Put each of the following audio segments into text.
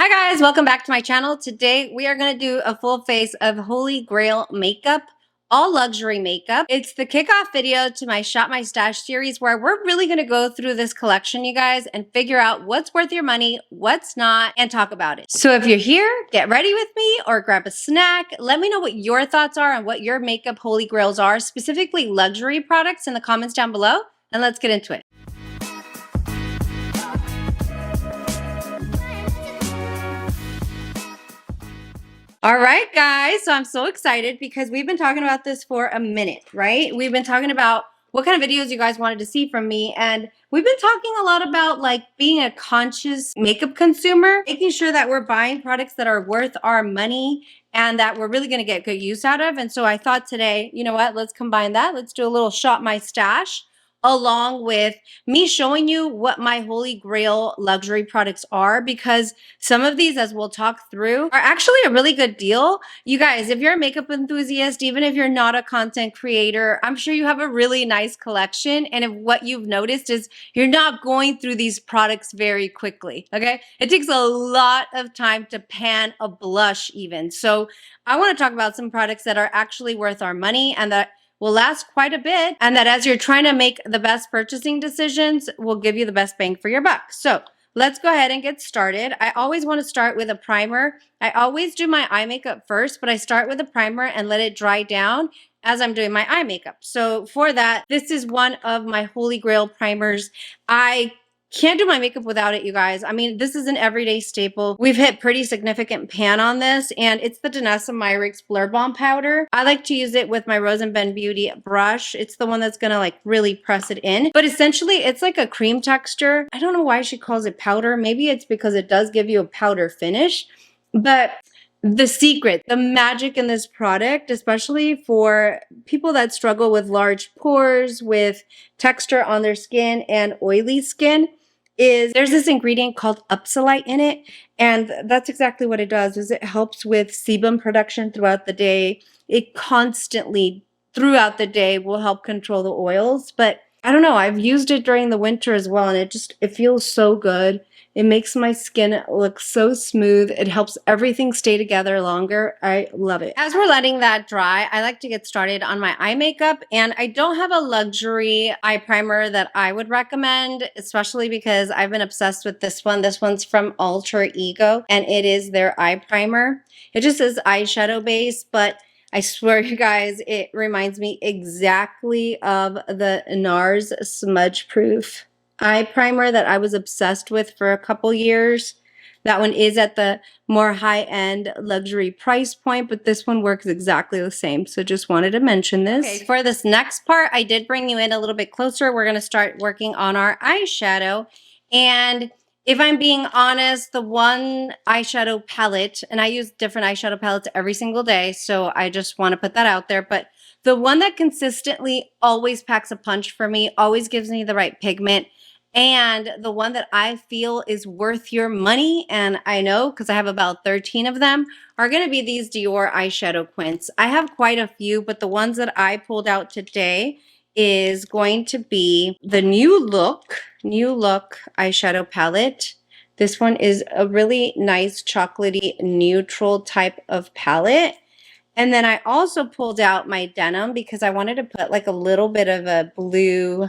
Hi guys, welcome back to my channel. Today we are going to do a full face of Holy Grail makeup, all luxury makeup. It's the kickoff video to my Shop My Stash series where we're really going to go through this collection, you guys, and figure out what's worth your money, what's not, and talk about it. So if you're here, get ready with me or grab a snack. Let me know what your thoughts are on what your makeup Holy Grails are, specifically luxury products, in the comments down below, and let's get into it. All right, guys, so I'm so excited because we've been talking about this for a minute, right? We've been talking about what kind of videos you guys wanted to see from me, and we've been talking a lot about like being a conscious makeup consumer, making sure that we're buying products that are worth our money and that we're really going to get good use out of. And so I thought today, you know what, let's combine that. Let's do a little Shop My Stash along with me showing you what my Holy Grail luxury products are, because some of these, as we'll talk through, are actually a really good deal. You guys, if you're a makeup enthusiast, even if you're not a content creator, I'm sure you have a really nice collection. And if what you've noticed is you're not going through these products very quickly, okay? It takes a lot of time to pan a blush even. So I want to talk about some products that are actually worth our money and that will last quite a bit, and that as you're trying to make the best purchasing decisions will give you the best bang for your buck. So let's go ahead and get started. I always want to start with a primer. I always do my eye makeup first, but I start with a primer and let it dry down as I'm doing my eye makeup. So for that, this is one of my Holy Grail primers. I can't do my makeup without it, you guys. I mean, this is an everyday staple. We've hit pretty significant pan on this, and it's the Danessa Myricks Blur Balm Powder. I like to use it with my Rose and Ben Beauty brush. It's the one that's gonna like really press it in. But essentially, it's like a cream texture. I don't know why she calls it powder. Maybe it's because it does give you a powder finish. But the secret, the magic in this product, especially for people that struggle with large pores, with texture on their skin and oily skin, is there's this ingredient called upsolite in it, and that's exactly what it does. Is it helps with sebum production throughout the day. It constantly throughout the day will help control the oils. But I don't know, I've used it during the winter as well, and it feels so good. It makes my skin look so smooth. It helps everything stay together longer. I love it. As we're letting that dry, I like to get started on my eye makeup. And I don't have a luxury eye primer that I would recommend, especially because I've been obsessed with this one. This one's from Alter Ego, and it is their eye primer. It just says eyeshadow base, but I swear, you guys, it reminds me exactly of the NARS Smudge Proof eye primer that I was obsessed with for a couple years. That one is at the more high-end luxury price point, but this one works exactly the same. So just wanted to mention this. Okay, for this next part, I did bring you in a little bit closer. We're going to start working on our eyeshadow. And if I'm being honest, the one eyeshadow palette, and I use different eyeshadow palettes every single day, so I just want to put that out there, but the one that consistently always packs a punch for me, always gives me the right pigment, and the one that I feel is worth your money, and I know because I have about 13 of them, are going to be these Dior eyeshadow quints. I have quite a few, but the ones that I pulled out today is going to be the New Look eyeshadow palette. This one is a really nice chocolatey neutral type of palette. And then I also pulled out my denim because I wanted to put like a little bit of a blue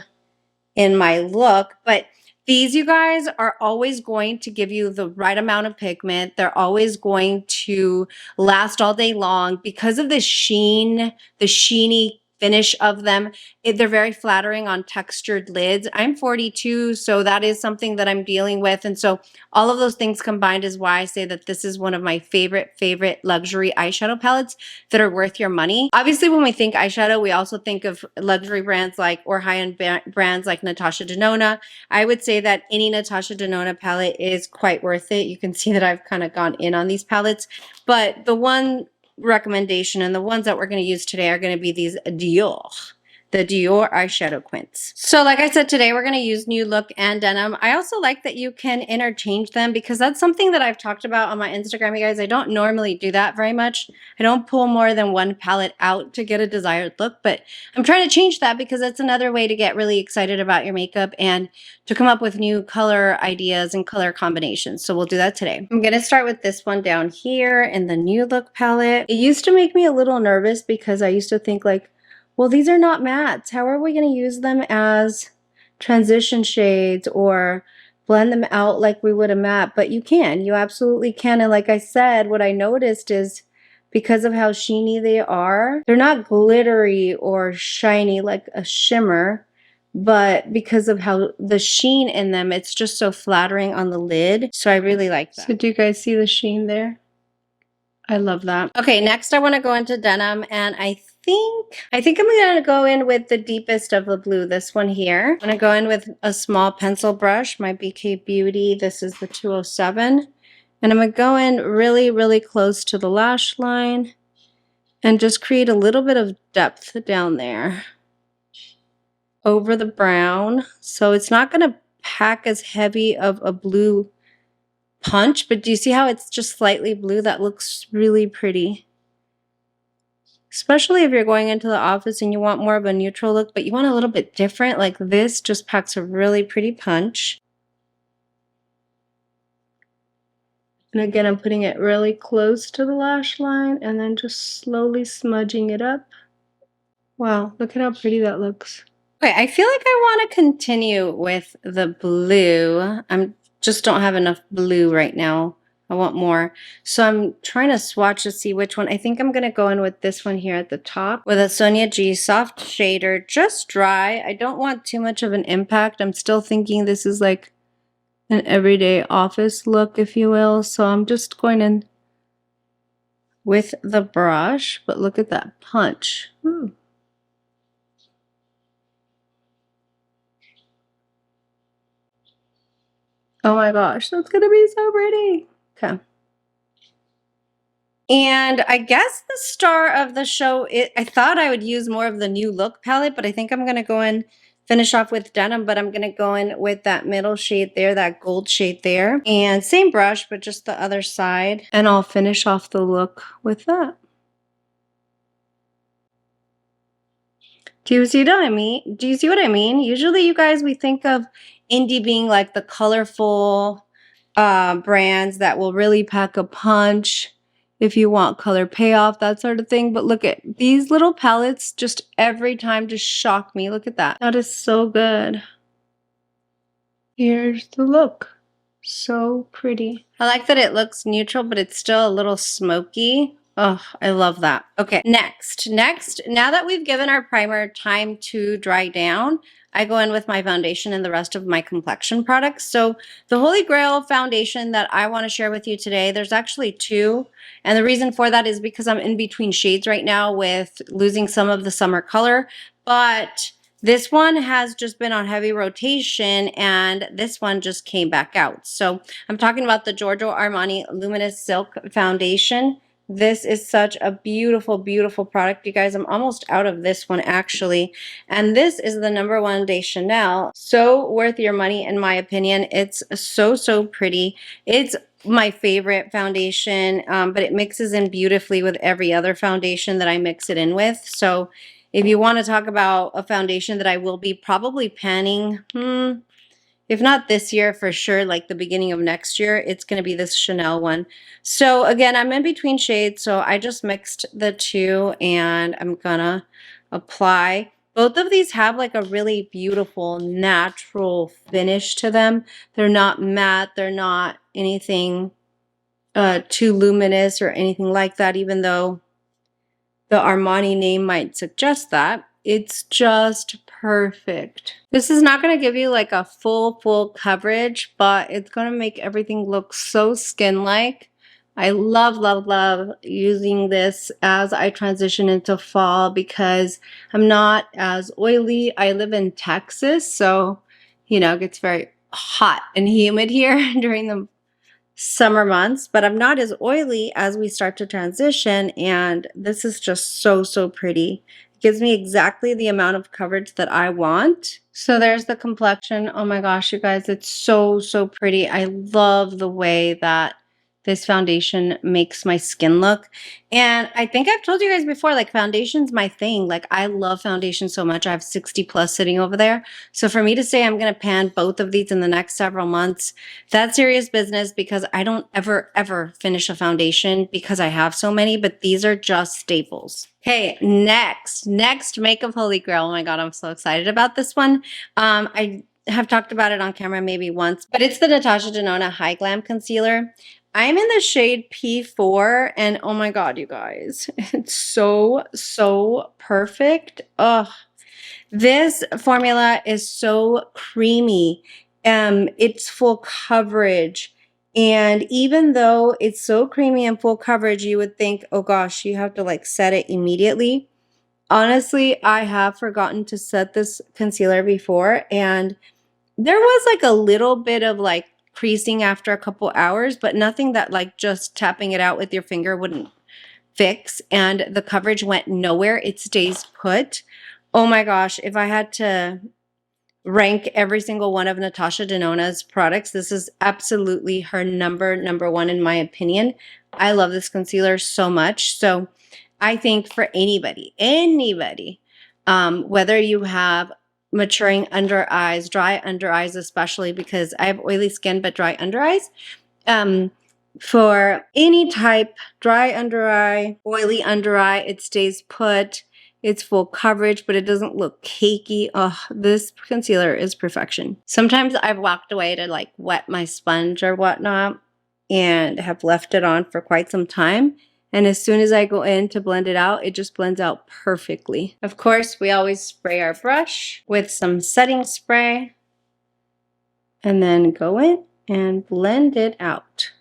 in my look. But these, you guys, are always going to give you the right amount of pigment. They're always going to last all day long because of the sheen, the sheeny finish of them. They're very flattering on textured lids. I'm 42, so that is something that I'm dealing with. And so all of those things combined is why I say that this is one of my favorite luxury eyeshadow palettes that are worth your money. Obviously, when we think eyeshadow, we also think of luxury brands like, or high-end brands like Natasha Denona. I would say that any Natasha Denona palette is quite worth it. You can see that I've kind of gone in on these palettes, but the one recommendation and the ones that we're going to use today are going to be these Dior the Dior eyeshadow quints. So like I said, today we're going to use New Look and Denim. I also like that you can interchange them because that's something that I've talked about on my Instagram, you guys. I don't normally do that very much. I don't pull more than one palette out to get a desired look, but I'm trying to change that because that's another way to get really excited about your makeup and to come up with new color ideas and color combinations. So we'll do that today. I'm going to start with this one down here in the New Look palette. It used to make me a little nervous because I used to think like, well, these are not mattes. How are we going to use them as transition shades or blend them out like we would a matte? But you can. You absolutely can. And like I said, what I noticed is because of how sheeny they are, they're not glittery or shiny like a shimmer, but because of how the sheen in them, it's just so flattering on the lid. So I really like that. So do you guys see the sheen there? I love that. Okay, next I want to go into denim, and I think I'm going to go in with the deepest of the blue, this one here. I'm going to go in with a small pencil brush, my BK Beauty. This is the 207. And I'm going to go in really, really close to the lash line and just create a little bit of depth down there over the brown. So it's not going to pack as heavy of a blue punch, but do you see how it's just slightly blue? That looks really pretty. Especially if you're going into the office and you want more of a neutral look, but you want a little bit different, like this just packs a really pretty punch. And again, I'm putting it really close to the lash line and then just slowly smudging it up. Wow, look at how pretty that looks. Okay, I feel like I want to continue with the blue. Just don't have enough blue right now. I want more. So I'm trying to swatch to see which one. I think I'm going to go in with this one here at the top with a Sonia G soft shader, just dry. I don't want too much of an impact. I'm still thinking this is like an everyday office look, if you will. So I'm just going in with the brush, but look at that punch. Ooh. Oh my gosh, that's gonna be so pretty. Okay. And I guess the star of the show, I thought I would use more of the New Look palette, but I think I'm gonna go in, finish off with denim, but I'm gonna go in with that middle shade there, that gold shade there. And same brush, but just the other side. And I'll finish off the look with that. Do you see what I mean? Do you see what I mean? Usually, you guys, we think of indie being like the colorful brands that will really pack a punch if you want color payoff, that sort of thing. But look at these little palettes, just every time just shock me. Look at that. That is so good. Here's the look. So pretty. I like that it looks neutral, but it's still a little smoky. Oh, I love that. Okay, next, now that we've given our primer time to dry down, I go in with my foundation and the rest of my complexion products. So the Holy Grail foundation that I want to share with you today, there's actually two. And the reason for that is because I'm in between shades right now with losing some of the summer color. But this one has just been on heavy rotation and this one just came back out. So I'm talking about the Giorgio Armani Luminous Silk Foundation. This is such a beautiful, beautiful product, you guys. I'm almost out of this one, actually. And this is the #1 de Chanel. So worth your money, in my opinion. It's so, so pretty. It's my favorite foundation, but it mixes in beautifully with every other foundation that I mix it in with. So if you want to talk about a foundation that I will be probably panning, if not this year, for sure, like the beginning of next year, it's going to be this Chanel one. So again, I'm in between shades, so I just mixed the two and I'm gonna apply. Both of these have like a really beautiful natural finish to them. They're not matte, they're not anything too luminous or anything like that, even though the Armani name might suggest that. It's just perfect. This is not going to give you like a full coverage, but it's going to make everything look so skin-like. I love, love, love using this as I transition into fall because I'm not as oily. I live in Texas, so, you know, it gets very hot and humid here during the summer months, but I'm not as oily as we start to transition, and this is just so, so pretty. Gives me exactly the amount of coverage that I want. So there's the complexion. Oh my gosh, you guys, it's so, so pretty. I love the way that this foundation makes my skin look. And I think I've told you guys before, like foundation's my thing. Like I love foundation so much. I have 60 plus sitting over there. So for me to say I'm going to pan both of these in the next several months, that's serious business because I don't ever finish a foundation because I have so many, but these are just staples. Okay, next Makeup Holy Grail. Oh my God, I'm so excited about this one. I have talked about it on camera maybe once, but it's the Natasha Denona High Glam Concealer. I'm in the shade P4 and oh my God, you guys, it's so, so perfect. Ugh. This formula is so creamy. It's full coverage. And even though it's so creamy and full coverage, you would think, oh gosh, you have to like set it immediately. Honestly, I have forgotten to set this concealer before and there was like a little bit of like creasing after a couple hours, but nothing that like just tapping it out with your finger wouldn't fix. And the coverage went nowhere. It stays put. Oh my gosh, if I had to rank every single one of Natasha Denona's products, this is absolutely her number one in my opinion. I love this concealer so much. So I think for anybody, whether you have maturing under eyes, dry under eyes, especially because I have oily skin but dry under eyes. For any type, dry under eye, oily under eye, it stays put. It's full coverage, but it doesn't look cakey. Oh, this concealer is perfection. Sometimes I've walked away to like wet my sponge or whatnot and have left it on for quite some time. And as soon as I go in to blend it out, it just blends out perfectly. Of course, we always spray our brush with some setting spray and then go in and blend it out.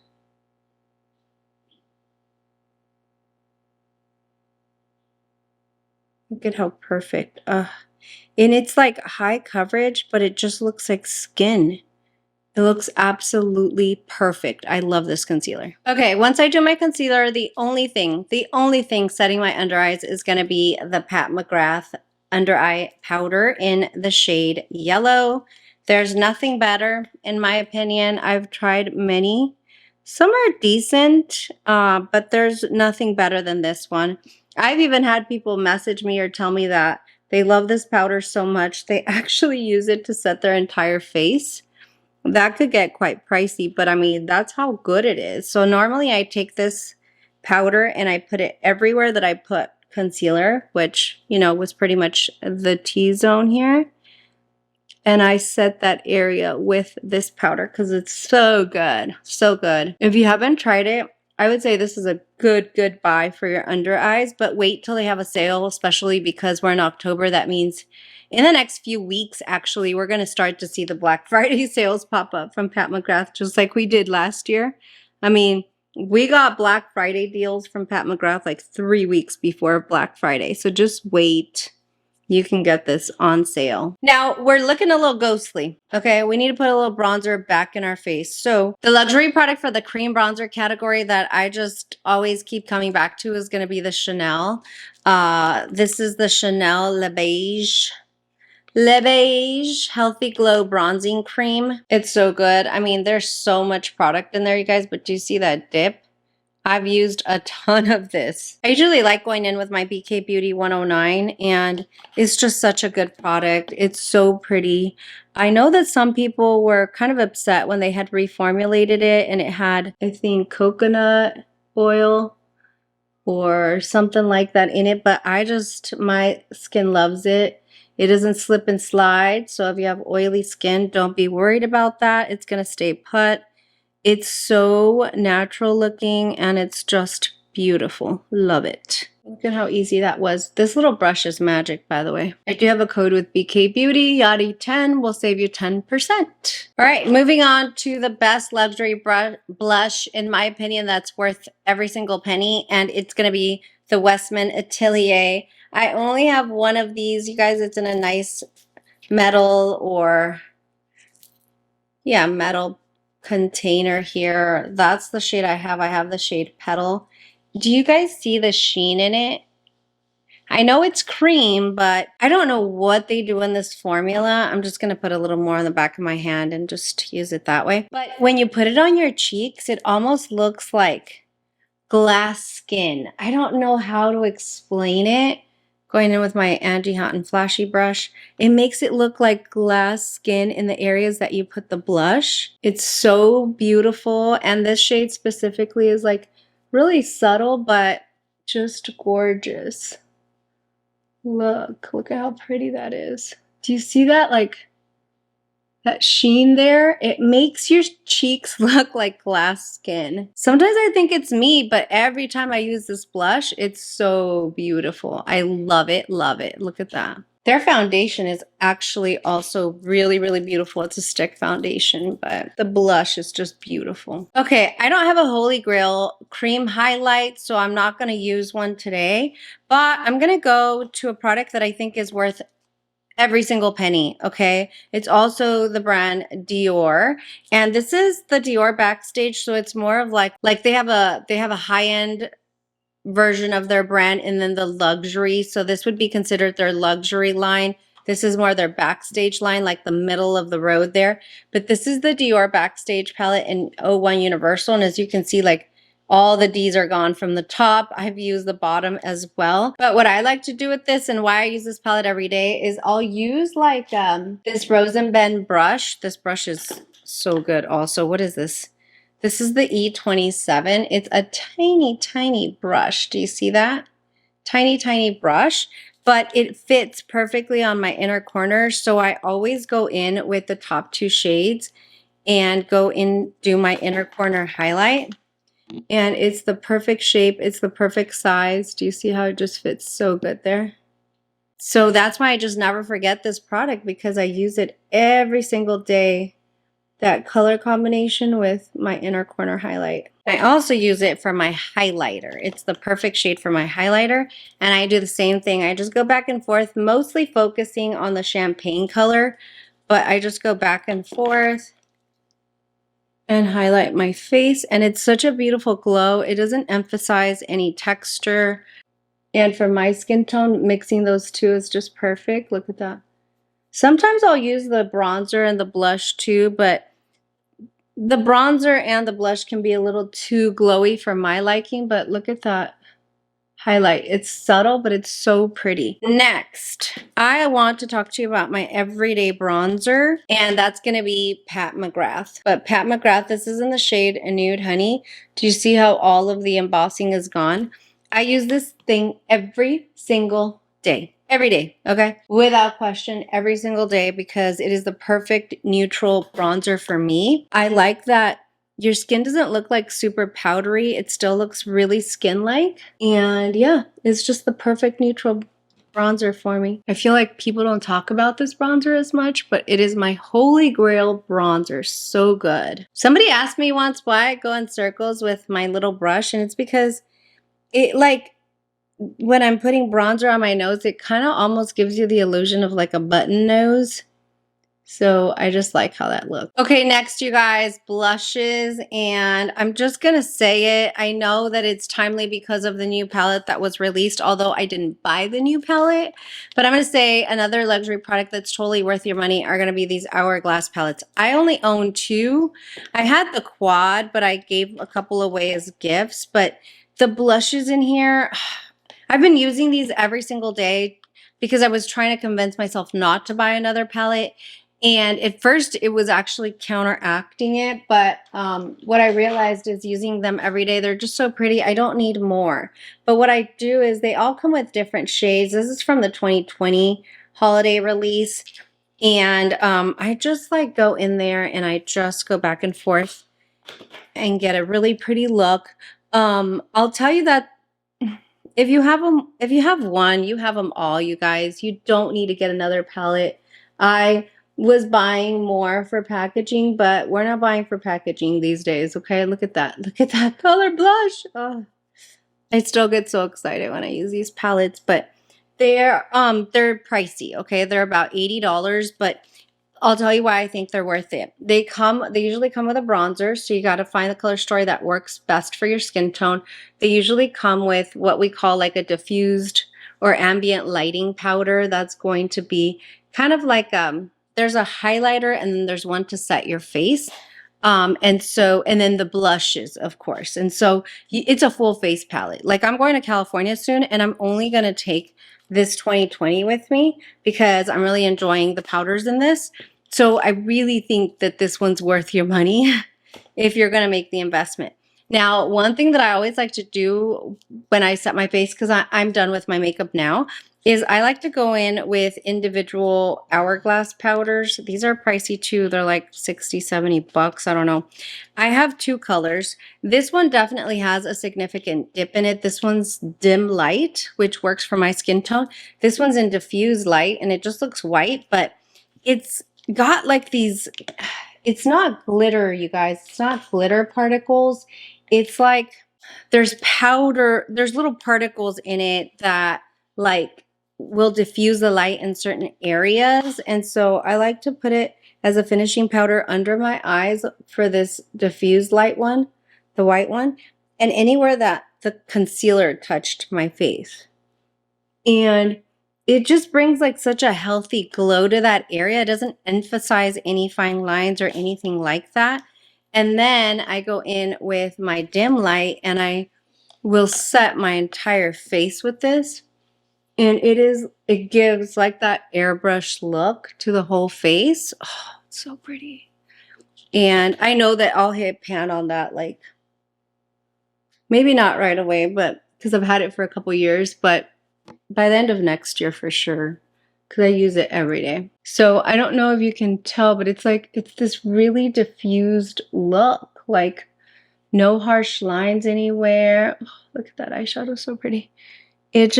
Look at how perfect. And it's like high coverage, but it just looks like skin. It looks absolutely perfect. I love this concealer. Okay, once I do my concealer, the only thing setting my under eyes is going to be the Pat McGrath under eye powder in the shade yellow. There's nothing better, in my opinion. I've tried many. Some are decent, but there's nothing better than this one. I've even had people message me or tell me that they love this powder so much, they actually use it to set their entire face. That could get quite pricey, but I mean, that's how good it is. So normally I take this powder and I put it everywhere that I put concealer, which, you know, was pretty much the T-zone here. And I set that area with this powder because it's so good. So good. If you haven't tried it, I would say this is a good buy for your under eyes, but wait till they have a sale, especially because we're in October. That means in the next few weeks, actually, we're going to start to see the Black Friday sales pop up from Pat McGrath, just like we did last year. I mean, we got Black Friday deals from Pat McGrath like 3 weeks before Black Friday. So just wait. You can get this on sale. Now, we're looking a little ghostly, okay? We need to put a little bronzer back in our face. So the luxury product for the cream bronzer category that I just always keep coming back to is going to be the Chanel. This is the Chanel Le Beige Healthy Glow Bronzing Cream. It's so good. I mean, there's so much product in there, you guys, but do you see that dip? I've used a ton of this. I usually like going in with my BK Beauty 109 and it's just such a good product. It's so pretty. I know that some people were kind of upset when they had reformulated it and it had, I think, coconut oil or something like that in it, but my skin loves it. It doesn't slip and slide. So if you have oily skin, don't be worried about that. It's going to stay put. It's so natural looking and it's just beautiful. Love it. Look at how easy that was. This little brush is magic, by the way. I do have a code with BK Beauty. Yadi 10 will save you 10%. All right, moving on to the best luxury blush, in my opinion, that's worth every single penny. And it's going to be the Westman Atelier. I only have one of these. You guys, it's in a nice metal metal container here. That's the shade I have. I have the shade Petal. Do you guys see the sheen in it? I know it's cream, but I don't know what they do in this formula. I'm just going to put a little more on the back of my hand and just use it that way. But when you put it on your cheeks, it almost looks like glass skin. I don't know how to explain it. Going in with my anti-hot and flashy brush, it makes it look like glass skin in the areas that you put the blush. It's so beautiful, and this shade specifically is like really subtle, but just gorgeous. Look at how pretty that is. Do you see that, like, that sheen there? It makes your cheeks look like glass skin. Sometimes I think it's me, but every time I use this blush, it's so beautiful. I love it, love it. Look at that. Their foundation is actually also really, really beautiful. It's a stick foundation, but the blush is just beautiful. Okay, I don't have a Holy Grail cream highlight, so I'm not going to use one today, but I'm going to go to a product that I think is worth every single penny. Okay, it's also the brand Dior, and this is the Dior Backstage, so it's more of like they have a high-end version of their brand and then the luxury. So this would be considered their luxury line. This is more their Backstage line, like the middle of the road there. But this is the Dior Backstage palette in 01 Universal, and as you can see, like, all the D's are gone from the top. I've used the bottom as well. But what I like to do with this, and why I use this palette every day, is I'll use like this Rose and Bend brush. This brush is so good also. What is this? This is the E27. It's a tiny, tiny brush. Do you see that? Tiny, tiny brush. But it fits perfectly on my inner corners. So I always go in with the top two shades and go in, do my inner corner highlight. And it's the perfect shape. It's the perfect size. Do you see how it just fits so good there? So that's why I just never forget this product, because I use it every single day. That color combination with my inner corner highlight. I also use it for my highlighter. It's the perfect shade for my highlighter. And I do the same thing. I just go back and forth, mostly focusing on the champagne color. But I just go back and forth and highlight my face, and it's such a beautiful glow. It doesn't emphasize any texture, and for my skin tone, mixing those two is just perfect. Look at that. Sometimes I'll use the bronzer and the blush too, but the bronzer and the blush can be a little too glowy for my liking. But look at that highlight. It's subtle, but it's so pretty. Next, I want to talk to you about my everyday bronzer, and that's going to be Pat McGrath. But Pat McGrath, this is in the shade Nude Honey. Do you see how all of the embossing is gone? I use this thing every single day. Every day, okay? Without question, every single day, because it is the perfect neutral bronzer for me. I like that your skin doesn't look like super powdery. It still looks really skin-like. And yeah, it's just the perfect neutral bronzer for me. I feel like people don't talk about this bronzer as much, but it is my holy grail bronzer. So good. Somebody asked me once why I go in circles with my little brush, and it's because it, like, when I'm putting bronzer on my nose, it kind of almost gives you the illusion of like a button nose. So I just like how that looks. Okay, next, you guys, blushes. And I'm just going to say it. I know that it's timely because of the new palette that was released, although I didn't buy the new palette. But I'm going to say another luxury product that's totally worth your money are going to be these Hourglass palettes. I only own two. I had the quad, but I gave a couple away as gifts. But the blushes in here, I've been using these every single day because I was trying to convince myself not to buy another palette. And at first, it was actually counteracting it. But what I realized is using them every day, they're just so pretty. I don't need more. But what I do is they all come with different shades. This is from the 2020 holiday release. And I just like go in there and I just go back and forth and get a really pretty look. I'll tell you that if you have one, you have them all, you guys. You don't need to get another palette. I was buying more for packaging, but we're not buying for packaging these days, okay? Look at that. Look at that color blush. Oh, I still get so excited when I use these palettes, but they're pricey, okay? They're about $80, but I'll tell you why I think they're worth it. They usually come with a bronzer, so you got to find the color story that works best for your skin tone. They usually come with what we call like a diffused or ambient lighting powder that's going to be kind of like there's a highlighter and then there's one to set your face. And then the blushes, of course. And so it's a full face palette. Like I'm going to California soon and I'm only going to take this 2020 with me because I'm really enjoying the powders in this. So I really think that this one's worth your money if you're going to make the investment. Now, one thing that I always like to do when I set my face, because I'm done with my makeup now, is I like to go in with individual Hourglass powders. These are pricey too. They're like 60, 70 bucks. I don't know. I have two colors. This one definitely has a significant dip in it. This one's dim light, which works for my skin tone. This one's in diffuse light and it just looks white, but it's got like these, it's not glitter, you guys. It's not glitter particles. It's like there's powder, there's little particles in it that like will diffuse the light in certain areas. And so I like to put it as a finishing powder under my eyes for this diffused light one, the white one, and anywhere that the concealer touched my face. And it just brings like such a healthy glow to that area. It doesn't emphasize any fine lines or anything like that. And then I go in with my dim light and I will set my entire face with this. And it gives like that airbrush look to the whole face. Oh, it's so pretty. And I know that I'll hit pan on that, like maybe not right away, but because I've had it for a couple years, but by the end of next year for sure, because I use it every day. So I don't know if you can tell, but it's like, it's this really diffused look, like no harsh lines anywhere. Oh, look at that eyeshadow, so pretty. It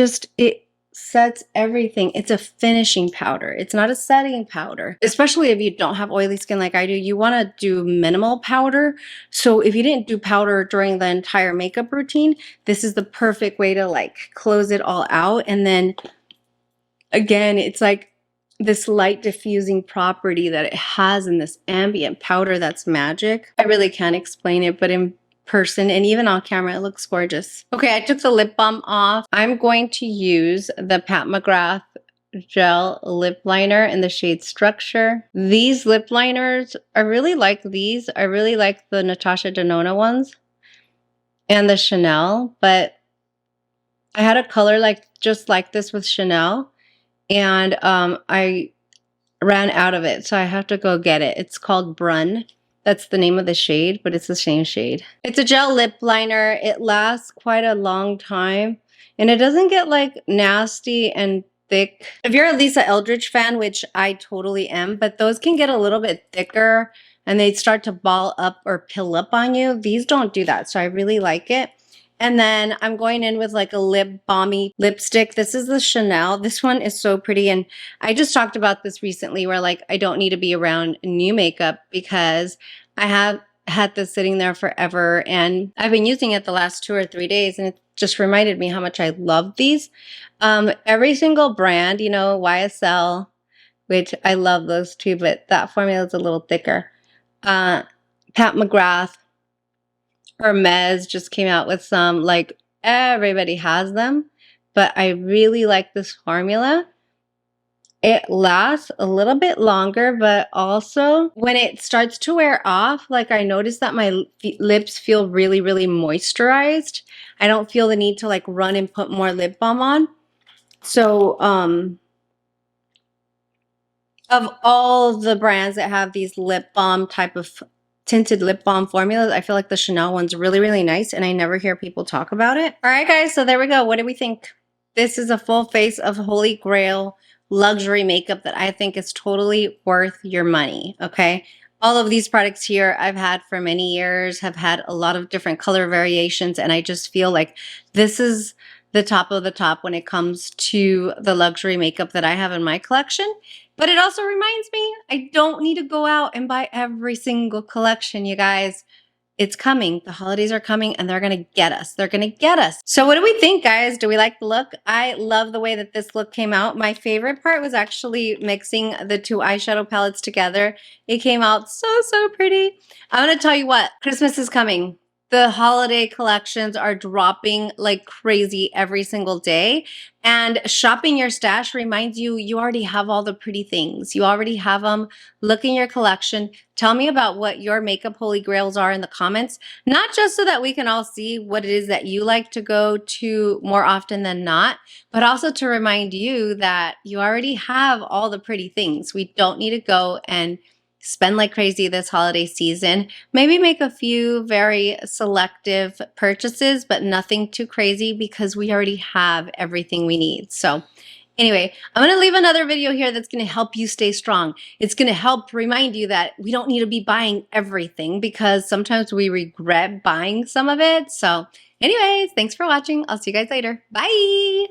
sets everything. It's a finishing powder. It's not a setting powder. Especially if you don't have oily skin like I do, you want to do minimal powder. So if you didn't do powder during the entire makeup routine, this is the perfect way to like close it all out. And then again, it's like this light diffusing property that it has in this ambient powder that's magic. I really can't explain it, but in person and even on camera it looks gorgeous. Okay, I took the lip balm off. I'm going to use the Pat McGrath gel lip liner in the shade Structure. These lip liners, I really like these. I really like the Natasha Denona ones and the Chanel, but I had a color like just like this with Chanel and I ran out of it, so I have to go get it. It's called Brun. That's the name of the shade, but it's the same shade. It's a gel lip liner. It lasts quite a long time and it doesn't get like nasty and thick. If you're a Lisa Eldridge fan, which I totally am, but those can get a little bit thicker and they start to ball up or pill up on you. These don't do that, so I really like it. And then I'm going in with like a lip balmy lipstick. This is the Chanel. This one is so pretty. And I just talked about this recently where like I don't need to be around new makeup because I have had this sitting there forever. And I've been using it the last 2 or 3 days. And it just reminded me how much I love these. Every single brand, you know, YSL, which I love those too, but that formula is a little thicker. Pat McGrath, Hermes just came out with some, like everybody has them, but I really like this formula. It lasts a little bit longer, but also when it starts to wear off, like I noticed that my lips feel really, really moisturized. I don't feel the need to like run and put more lip balm on. So, of all the brands that have these lip balm type of tinted lip balm formulas, I feel like the Chanel one's really, really nice and I never hear people talk about it. All right, guys, so there we go. What do we think? This is a full face of Holy Grail luxury makeup that I think is totally worth your money, okay? All of these products here I've had for many years, have had a lot of different color variations, and I just feel like this is the top of the top when it comes to the luxury makeup that I have in my collection. But it also reminds me, I don't need to go out and buy every single collection, you guys. It's coming. The holidays are coming and they're going to get us. They're going to get us. So what do we think, guys? Do we like the look? I love the way that this look came out. My favorite part was actually mixing the two eyeshadow palettes together. It came out so, so pretty. I'm going to tell you what, Christmas is coming. the holiday collections are dropping like crazy every single day. And shopping your stash reminds you, you already have all the pretty things. You already have them. Look in your collection. Tell me about what your makeup holy grails are in the comments, not just so that we can all see what it is that you like to go to more often than not, but also to remind you that you already have all the pretty things. We don't need to go and spend like crazy this holiday season. Maybe make a few very selective purchases, but nothing too crazy because we already have everything we need. So anyway, I'm going to leave another video here that's going to help you stay strong. It's going to help remind you that we don't need to be buying everything because sometimes we regret buying some of it. So anyways, thanks for watching. I'll see you guys later. Bye.